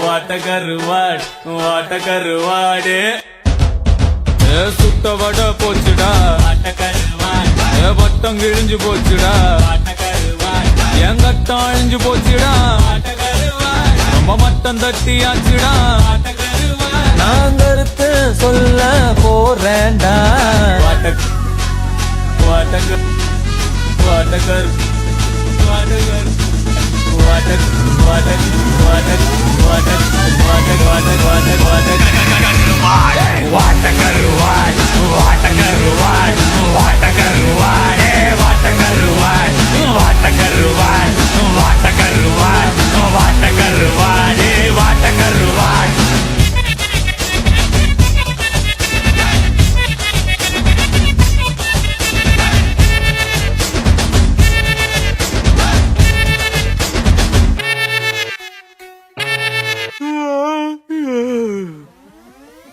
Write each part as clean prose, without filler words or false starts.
வாட்டகருவாடு சுட்ட வட போச்சுடா, வட்டம் கிழிஞ்சு போச்சுடா, என் கட்டம் அழிஞ்சு போச்சுடா, ரொம்ப மட்டம் தட்டியாச்சுடா. நான் கருத்து சொல்ல போறேன்டா. வாட்டகர் வாட்டகர் வாட்டகர் வாட்டக் வாட்டக் வாட்டக் வாட்டக் வாட்டக் வாட்டக் வாட்டக் வாட்டக் வாட்டகருவாட் வாட்டகருவாட் வாட்டகருவாடே வாட்டகருவாட் வாட்டகருவாட் வாட்டகருவாட் வாட்டகருவாடே வாட்டகருவாட்.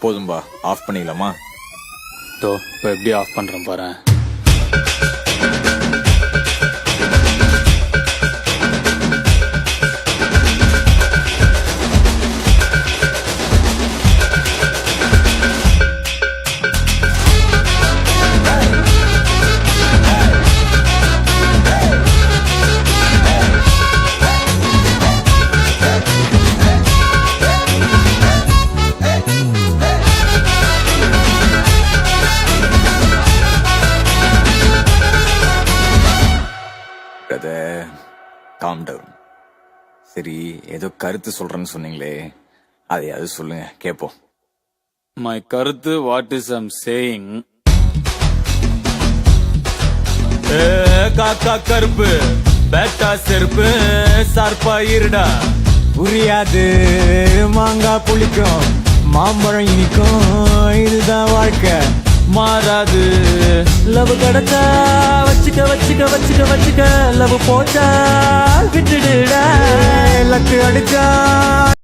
போதும்பா, ஆஃப் பண்ணிக்கலாமா? இப்போ எப்படி ஆஃப் பண்றேன் பாரு. Calm down. சரி, ஏதோ கருத்து சொல்றேன்னு சொன்னீங்களே, அதையாவது சொல்லுங்க கேப்போம். மை கருத்து வாட் இஸ் ஐம் சேயிங். காக்கா கருப்பு பேட்டா செருப்பு சார்பா இருடா. புரியாது மாங்காய் புளிக்கும், மாம்பழம் இனிக்கும், இதுதான் வாழ்க்கை மாறாது. லவ் கிடைச்சா வச்சுக்க வச்சுக்க வச்சுக்க வச்சுக்க, லவ் போச்சா விட்டுடுடா. லக்கு அடிச்சா